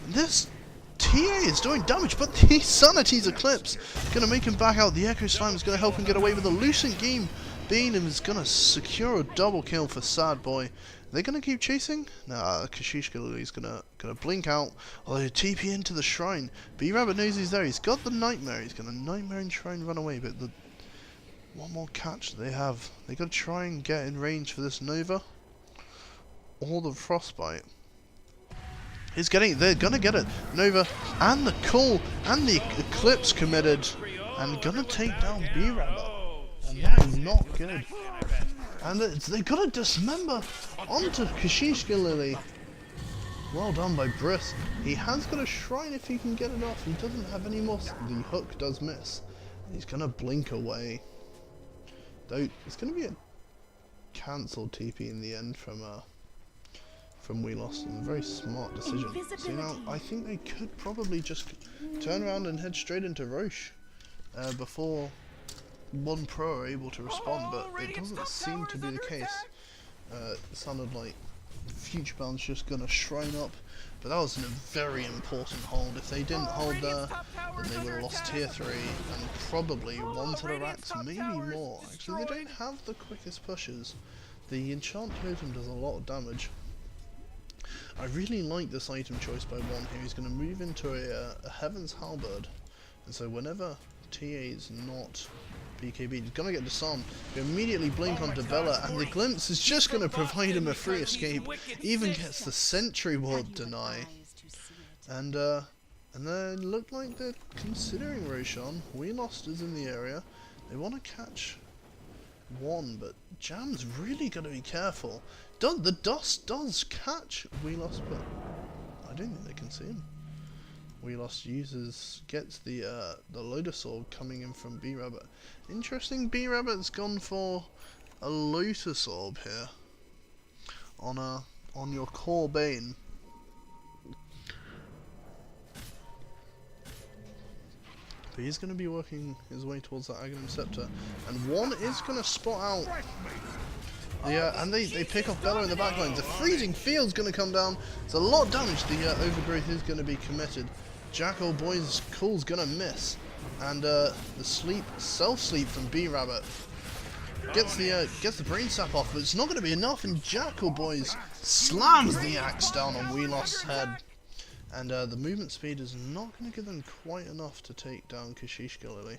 This TA is doing damage, but the Sanity's Eclipse going to make him back out. The Echo Slime is going to help him get away with a Lucent Beam. Bean is going to secure a double kill for Sad Boy. Are they going to keep chasing? Nah, Kashish Galili is going to blink out. Although TP into the Shrine. B-Rabbit knows he's there. He's got the Nightmare. He's going to Nightmare and try and run away. But the one more catch they have. They got to try and get in range for this Nova or the Frostbite. They're gonna get it. Nova and the Call and the Eclipse committed, and gonna take down B-Rabbit. And that is not good. And they got a Dismember onto Kashish Galili. Well done by Briss. He has got a Shrine if he can get it off. He doesn't have any more. The hook does miss. He's gonna blink away. Though it's gonna be a cancelled TP in the end from Wheelos, and a very smart decision. So now I think they could probably just turn around and head straight into Roche before one pro are able to respond, but it doesn't seem to be the case. It sounded like Futurebound's just gonna Shrine up, but that was a very important hold. If they didn't hold there, then they would have lost tier 3 and probably one to the racks, maybe more. Actually, they don't have the quickest pushes. The Enchant Totem does a lot of damage. I really like this item choice by one here. He's going to move into a Heaven's Halberd, and so whenever TA is not BKB, he's going to get disarmed. We immediately blink onto Bella, and the Glimpse is just going to provide him a free escape. Even gets the Sentry Ward deny, and they look like they're considering Roshan. Wheelost is in the area. They want to catch one, but Jam's really got to be careful. The dust does catch Wheelost, but I don't think they can see him. Wheelost gets the Lotus Orb coming in from B-Rabbit. Interesting, B-Rabbit's gone for a Lotus Orb here on your core Bane. But he's going to be working his way towards that Aghanim Scepter, and one is going to spot out. Yeah, and they pick off Bella in the backline. The Freezing Field's going to come down. It's a lot of damage. The Overgrowth is going to be committed. Jackal boy's call's gonna miss, and the self-sleep from B-Rabbit gets the brain sap off, but it's not gonna be enough, and Jackal boys slams the axe down on Wheelost's head, and the movement speed is not gonna give them quite enough to take down Kashishka Lily.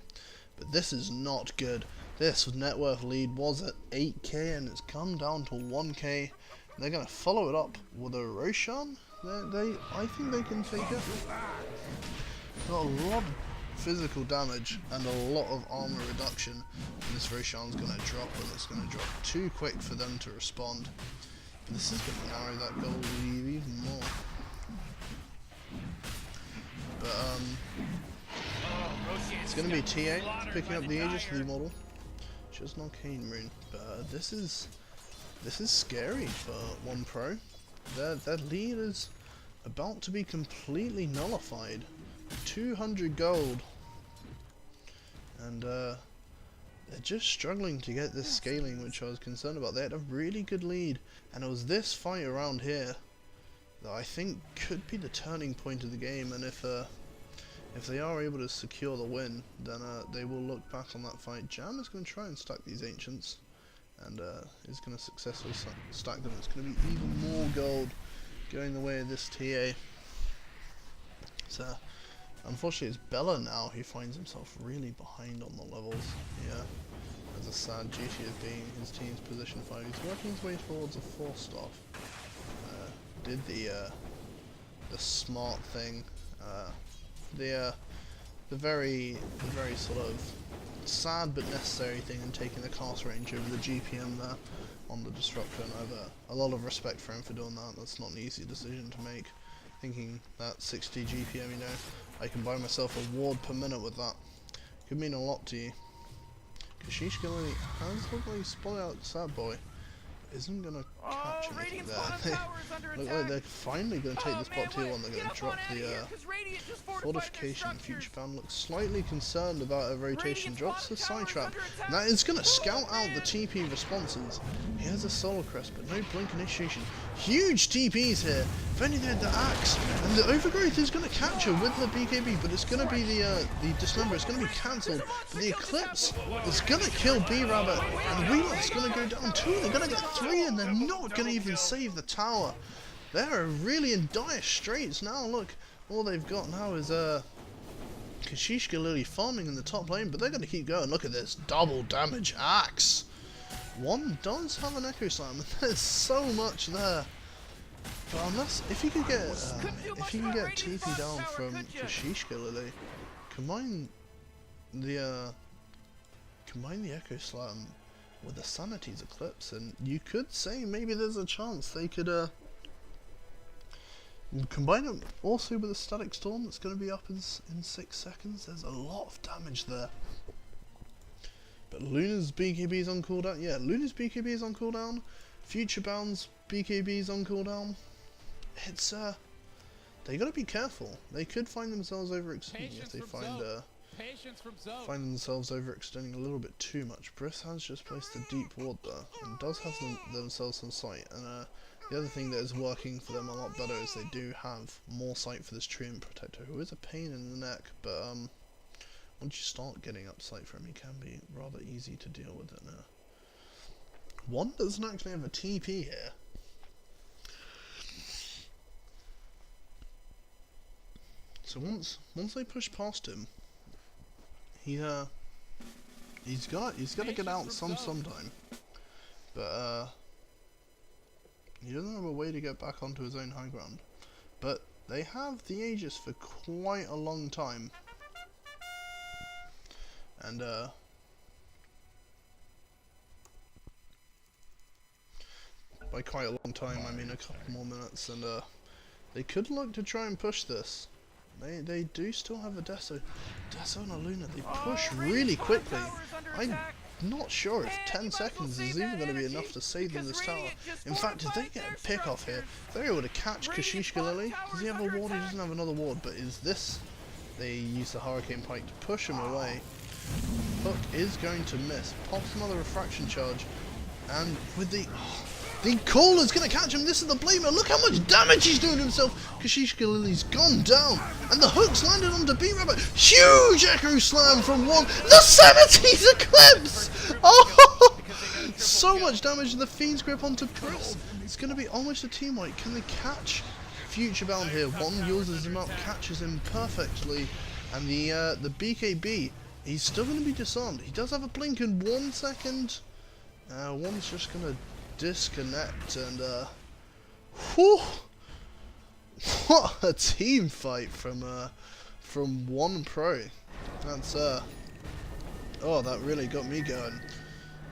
But this is not good. This net worth lead was at 8k and it's come down to 1k. They're going to follow it up with a Roshan. I think they can take it. Got a lot of physical damage and a lot of armor reduction. And this Roshan's going to drop, and it's going to drop too quick for them to respond. But this is going to narrow that gold lead even more. But it's going to be TA picking up the Aegis Lead model. Just an Arcane Rune. But this is scary for One Pro. Their lead is about to be completely nullified. 200 gold. And they're just struggling to get this scaling, which I was concerned about. They had a really good lead, and it was this fight around here that I think could be the turning point of the game. And if they are able to secure the win, then they will look back on that fight. Jam is going to try and stack these Ancients, and is going to successfully stack them. It's going to be even more gold going the way of this TA. So, unfortunately, it's Bella now who finds himself really behind on the levels. Yeah, has a sad duty of being his team's position 5. He's working his way towards a 4-star. Did the smart thing. The very sort of sad but necessary thing in taking the cast range over the GPM there on the Disruptor, and I have a lot of respect for him for doing that. That's not an easy decision to make, thinking that 60 GPM, you know, I can buy myself a ward per minute with that. Could mean a lot to you. Kashishka Lily has hopefully spotted out Sad Boy. Isn't gonna catch anything there. Look like they're finally gonna take this bot tier 1. They're gonna drop the fortification. Future fan looks slightly concerned about a rotation. Drops the side trap. And that is gonna scout out the TP responses. He has a solar crest, but no blink initiation. Huge TPs here. If only they had the axe. And the overgrowth is gonna catch her with the BKB, but it's gonna be the dismember. It's gonna be cancelled. But the eclipse is gonna kill B-Rabbit, and Wheelost's gonna go down 2. They're gonna get 3, and they're not going to even save the tower. They're really in dire straits now. Look, all they've got now is Kashishka Lily farming in the top lane, but they're going to keep going. Look at this double damage axe. One does have an Echo Slam, and there's so much there. But unless if you could get TP down from Kashishka Lily, combine the Echo Slam with the Sanity's Eclipse, and you could say maybe there's a chance they could combine it also with a Static Storm that's going to be up in 6 seconds. There's a lot of damage there. But Luna's BKB is on cooldown. Yeah, Luna's BKB is on cooldown. Future Bound's BKB is on cooldown. It's they gotta be careful. They could find themselves overextending if they find themselves overextending a little bit too much. Briss has just placed a deep ward there and does have themselves some sight. And the other thing that is working for them a lot better is they do have more sight for this Treant Protector, who is a pain in the neck, but once you start getting up sight from him, he can be rather easy to deal with. And one doesn't actually have a TP here. So once they push past him, he's got to get out sometime, but he doesn't have a way to get back onto his own high ground. But they have the Aegis for quite a long time, and by quite a long time I mean a couple more minutes, and they could look to try and push this. They do still have a Deso and a Luna. They push really quickly. I'm not sure if 10 seconds is even going to be enough to save them this tower. In fact, if they get a pick off here, if they're able to catch Kashishka Lily, does he have a ward? He doesn't have another ward, but is this... They use the Hurricane Pike to push him away. Hook is going to miss. Pops another refraction charge. And with the... The Caller's gonna catch him. This is the Blamer. Look how much damage he's doing to himself. Kashishka Lily's gone down. And the hook's landed onto B-Rabbit. Huge Echo Slam from one. The 70s Eclipse! Oh! So much damage in the Fiend's Grip onto Chris. It's gonna be almost a team wipe. Can they catch Future Bound here? One uses him up, catches him perfectly. And the BKB, he's still gonna be disarmed. He does have a blink in 1 second. One's just gonna disconnect and whew, what a team fight from One Pro. That's oh, that really got me going.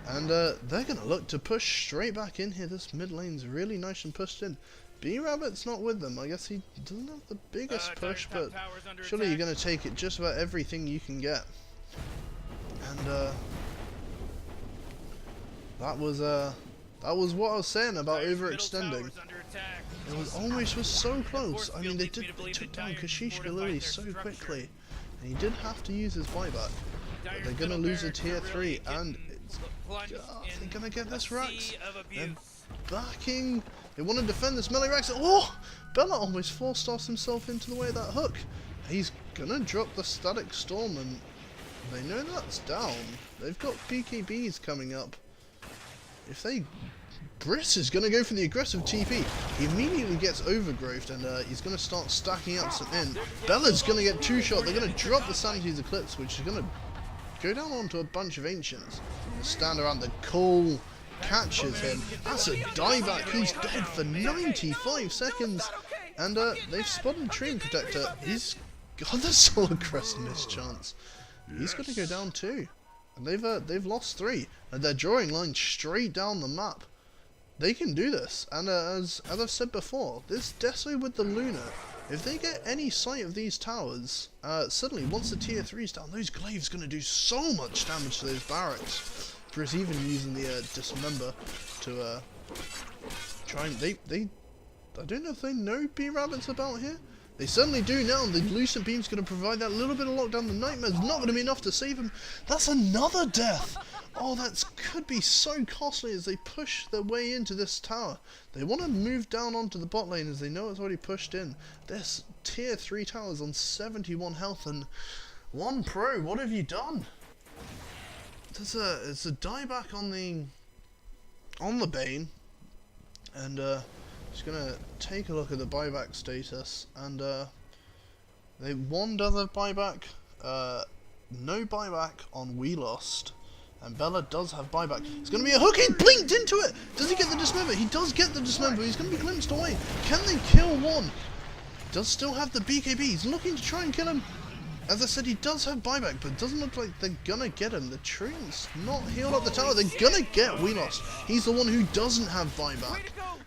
And they're gonna look to push straight back in here. This mid lane's really nice and pushed in. B-Rabbit's not with them. I guess he doesn't have the biggest push, but surely you're gonna take it just about everything you can get. And that was what I was saying about overextending. It was almost so close. I mean, they took down Kashishka Lily so quickly, and he did have to use his buyback. But they're gonna lose a tier 3, and it's, they're gonna get this Rex. They're backing. They want to defend this melee Rex. Oh, Bella almost forced himself into the way of that hook. He's gonna drop the Static Storm, and they know that's down. They've got BKBs coming up. If they... Briss is going to go for the aggressive TP. He immediately gets overgrowthed, and he's going to start stacking up some in. Bella's going to get 2-shot. They're going to drop the Sanity's Eclipse, which is going to go down onto a bunch of Ancients. Stand around. The Call catches him. That's a dieback. He's dead for 95 seconds. And they've spotted Treant Protector. He's got the Solar Crest mischance. He's going to go down too. And they've lost 3, and they're drawing lines straight down the map. They can do this, and as I've said before, this Deso with the Luna, if they get any sight of these towers, suddenly once the tier 3's down, those glaives going to do so much damage to those barracks. Briss even using the Dismember to try and I don't know if they know B-Rabbit's about here. They certainly do now. The Lucent Beam's going to provide that little bit of lockdown. The Nightmare's not going to be enough to save him. That's another death. Oh, that could be so costly as they push their way into this tower. They want to move down onto the bot lane as they know it's already pushed in. This tier 3 tower's on 71 health, and One Pro, what have you done? It's a dieback on the Bane, and just gonna take a look at the buyback status, and they one other buyback, no buyback on We Lost, and Bella does have buyback. It's gonna be a hook. He blinked into it. Does he get the Dismember? He does get the Dismember. He's gonna be glimpsed away. Can they kill one? Does still have the BKB. He's looking to try and kill him. As I said, he does have buyback, but it doesn't look like they're gonna get him. The Treant's not healed up the tower. They're gonna get We Lost. He's the one who doesn't have buyback.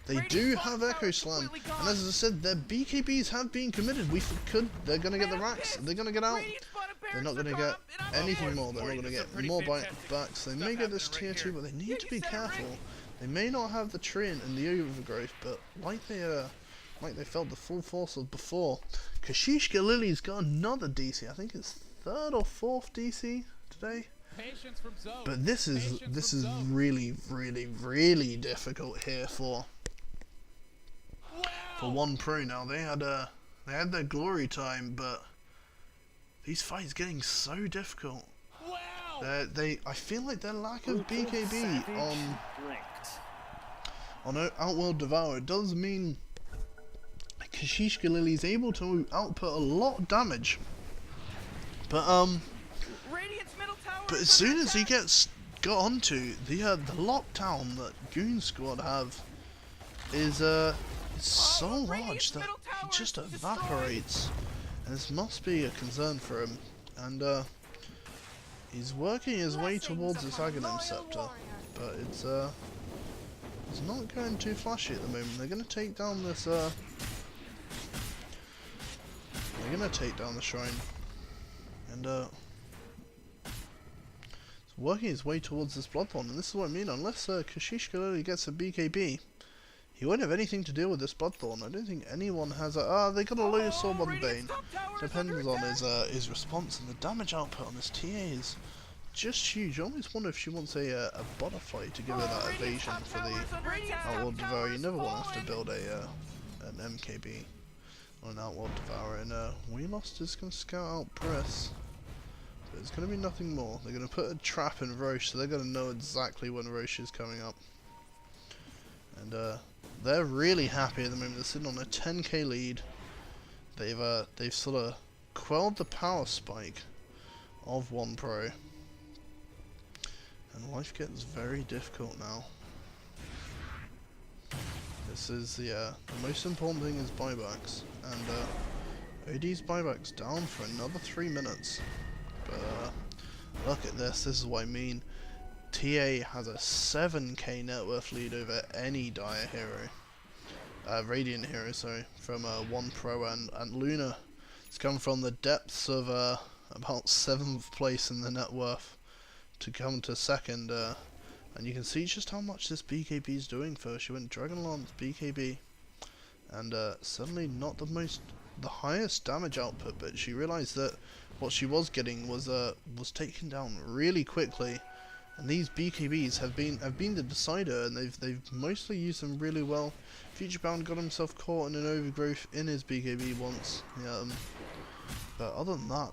They do have Echo Slam, and as I said, their BKBs have been committed. They're gonna get the racks. They're gonna get out. They're not gonna get anything more. They're not gonna get more buybacks. They may get this tier 2, but they need to be careful. They may not have the Treant and the Overgrowth, but like they felt the full force of before. Kashishka Lily's got another DC. I think it's 3rd or 4th DC today. But this is really, really, really difficult here for One Pro now. They had their glory time, but these fights getting so difficult. I feel like their lack of BKB on Outworld Devour does mean Kashishka Lily's able to output a lot of damage, but as soon as he got onto the lockdown that Goon squad have is so large that he just evaporates, and this must be a concern for him. And he's working his way towards this Aghanim Scepter, but it's not going too flashy at the moment. They're going to take down this. They're going to take down the shrine, and it's working his way towards this Bloodthorn. And this is what I mean. Unless Kashishka Lily gets a BKB, he won't have anything to deal with this Bloodthorn. I don't think anyone has a... they got a low Soulbond Bane. Depends on his response, and the damage output on this TA is just huge. I almost wonder if she wants a butterfly to give her that evasion for the Outworld Devourer. You never want to have to build an MKB on an Outworld Devourer, and we lost is going to scout out Briss. But it's going to be nothing more. They're going to put a trap in Roche, so they're going to know exactly when Roche is coming up. And they're really happy at the moment. They're sitting on a 10k lead. They've sort of quelled the power spike of 1 Pro. And life gets very difficult now. This is the most important thing is buybacks, and OD's buybacks down for another 3 minutes. But look at this. This is what I mean. TA has a 7k net worth lead over any Dire hero, Radiant hero, sorry, from 1 Pro and Luna. It's come from the depths of about 7th place in the net worth to come to 2nd, and you can see just how much this BKB is doing for her. She went Dragon Lance BKB, and suddenly not the highest damage output, but she realized that what she was getting was taken down really quickly, and these BKBs have been the decider, and they've mostly used them really well. Futurebound got himself caught in an overgrowth in his BKB once, but other than that,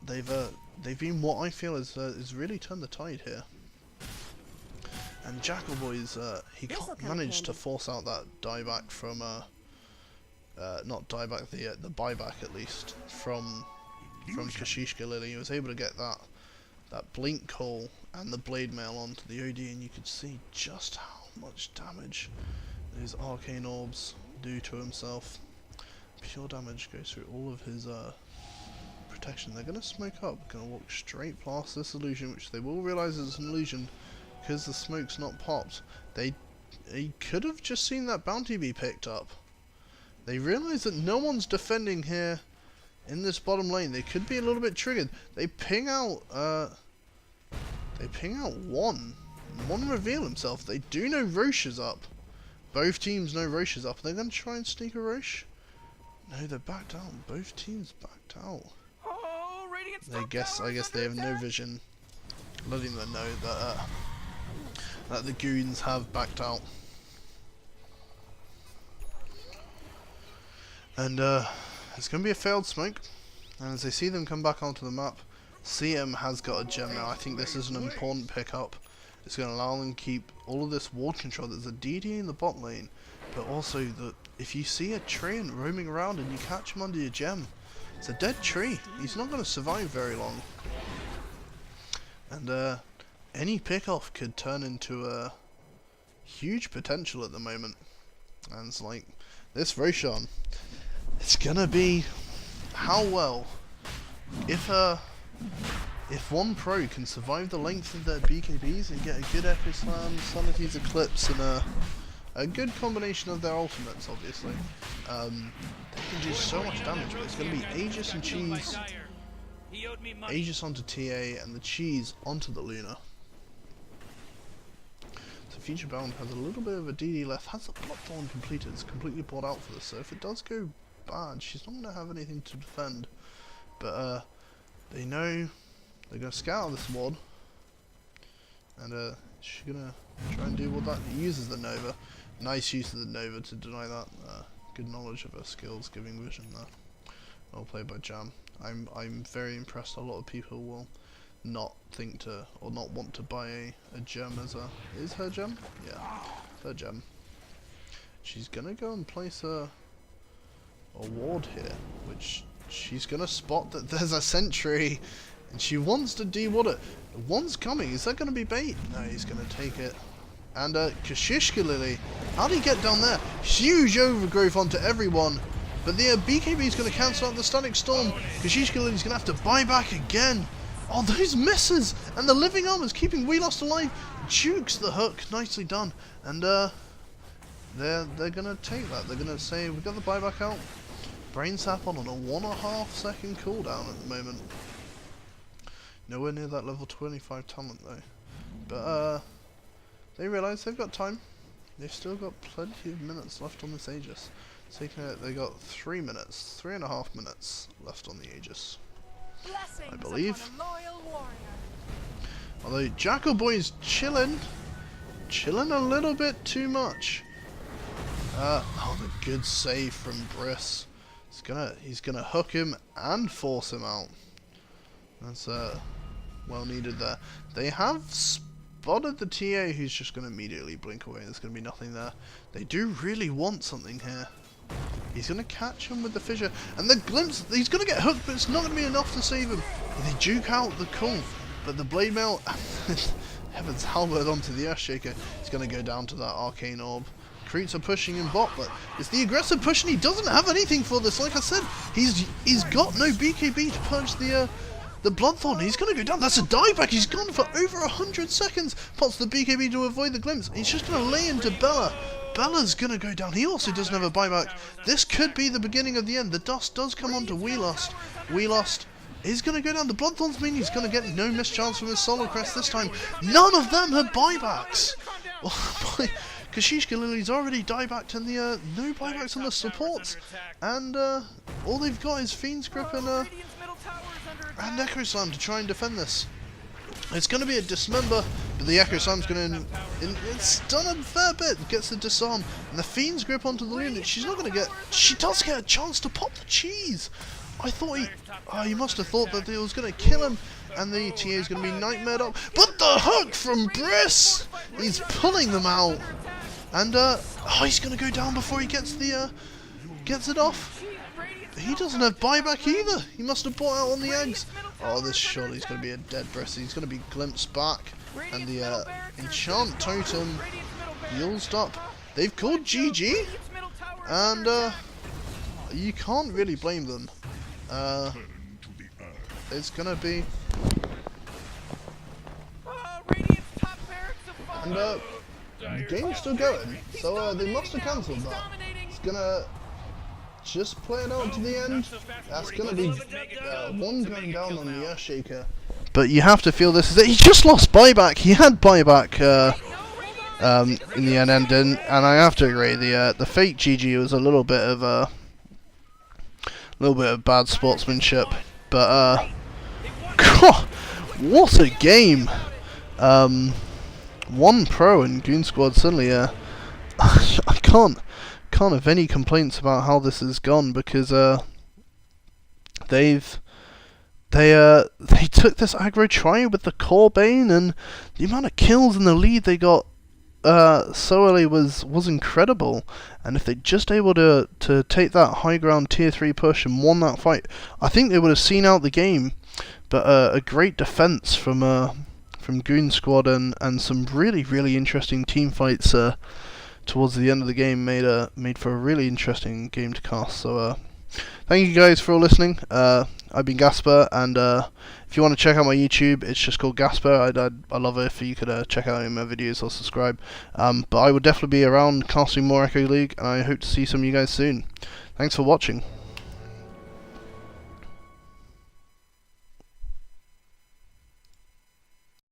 they've been what I feel is really turned the tide here. And Jackal Boys, he can't manage to force out that dieback from not dieback, the buyback at least from Kashishka Lily. He was able to get that blink call and the blade mail onto the OD, and you could see just how much damage these arcane orbs do to himself. Pure damage goes through all of his protection. They're gonna smoke up, gonna walk straight past this illusion, which they will realize is an illusion because the smoke's not popped. They could have just seen that bounty be picked up. They realize that no one's defending here in this bottom lane. They could be a little bit triggered. They ping out one reveal himself. They do know Roche is up. Both teams know Roche is up. They're gonna try and sneak a Roche. No, they're backed out. Both teams backed out. Oh, I guess they have no vision, letting them know that the Goons have backed out. And it's going to be a failed smoke. And as they see them come back onto the map, CM has got a gem now. I think this is an important pickup. It's going to allow them to keep all of this ward control. There's a DD in the bot lane, but also if you see a treant roaming around and you catch him under your gem, it's a dead tree. He's not going to survive very long. And any pickoff could turn into a huge potential at the moment. And it's like, this Roshan, it's going to be how well, if 1 Pro can survive the length of their BKBs and get a good Echo Slam, Sanity's Eclipse, and a good combination of their ultimates, obviously, they can do so much damage. But it's going to be Aegis and Cheese, Aegis onto TA, and the Cheese onto the Luna. So Futurebound has a little bit of a DD left, has the Bloodthorn completed, it's completely poured out for this, so if it does go bad, she's not going to have anything to defend. But they know they're going to scout this ward, and she's going to try and do what that. He uses the Nova. Nice use of the Nova to deny that. Good knowledge of her skills, giving vision there. Well played by Jam. I'm very impressed. A lot of people will not think to or not want to buy a gem as a. Is her gem? Yeah, her gem. She's gonna go and place a ward here, which she's gonna spot that there's a sentry, and she wants to de-ward it. One's coming. Is that gonna be bait? No, he's gonna take it. And Kashishka Lily, how do you get down there? Huge overgrowth onto everyone. But the BKB is going to cancel out the Static Storm. Kashishka Lily's going to have to buy back again. Oh, those misses! And the Living Armor's keeping We Lost alive. Jukes the hook. Nicely done. And they're going to take that. They're going to say, we've got the buyback out. Brain Sap on a 1.5 second cooldown at the moment. Nowhere near that level 25 talent though. But they realise they've got time. They've still got plenty of minutes left on this Aegis. So they got 3.5 minutes left on the Aegis, I believe. Although Jackal Boy's chilling a little bit too much. Oh, the good save from Briss. He's gonna hook him and force him out. That's well needed there. They have spotted the TA, who's just gonna immediately blink away. There's gonna be nothing there. They do really want something here. He's gonna catch him with the fissure, and the glimpse. He's gonna get hooked, but it's not gonna be enough to save him. They juke out the call, but the blade mail. Heaven's halberd onto the Earthshaker. He's gonna go down to that arcane orb. Creeps are pushing him bot, but it's the aggressive push, and he doesn't have anything for this. Like I said, he's got no BKB to punch the Bloodthorn. He's gonna go down. That's a dieback. He's gone for over 100 seconds. Pots the BKB to avoid the glimpse. He's just gonna lay into Bella. Bella's gonna go down. He also doesn't have a buyback. This could be the beginning of the end. The dust does come onto We Lost. We Lost is gonna go down. The Bloodthorns mean he's gonna get no mischance from his solo crest this time. None of them have buybacks. Kashishka Lily's already diebacked, and the no buybacks on the supports, and all they've got is Fiend's Grip and Echo Slam to try and defend this. It's going to be a dismember, but the Echo Slam's going to stun a fair bit. Gets the disarm, and the Fiend's Grip onto the Lunate. She's not going to get. She does get a chance to pop the cheese. I thought he must have thought that it was going to kill him, and the TA is going to be nightmared up. But the hook from Briss! He's pulling them out. And he's gonna go down before he gets it off. He doesn't have buyback either. He must have bought out on the eggs. Oh, this surely is gonna be a dead Briss. He's gonna be glimpsed back, and the enchant totem healed up. They've called GG, and you can't really blame them. It's gonna be, and the game's still going, so they must have cancelled that. It's gonna just play it out to the end. That's gonna be one going down on the Earthshaker. But you have to feel this is it. He just lost buyback. He had buyback in the end, and I have to agree. The fake GG was a little bit of bad sportsmanship. But God, what a game! One pro and Goon Squad suddenly I can't have any complaints about how this has gone, because they took this aggro try with the core Bane, and the amount of kills in the lead they got so early was incredible. And if they just able to take that high ground tier 3 push and won that fight, I think they would have seen out the game. But a great defense from Goon Squad, and some really interesting team fights towards the end of the game made for a really interesting game to cast. So thank you guys for all listening. I've been GasBeaR, and if you want to check out my YouTube, it's just called GasBeaR. I love it if you could check out any of my videos or subscribe. But I will definitely be around casting more Echo League, and I hope to see some of you guys soon. Thanks for watching.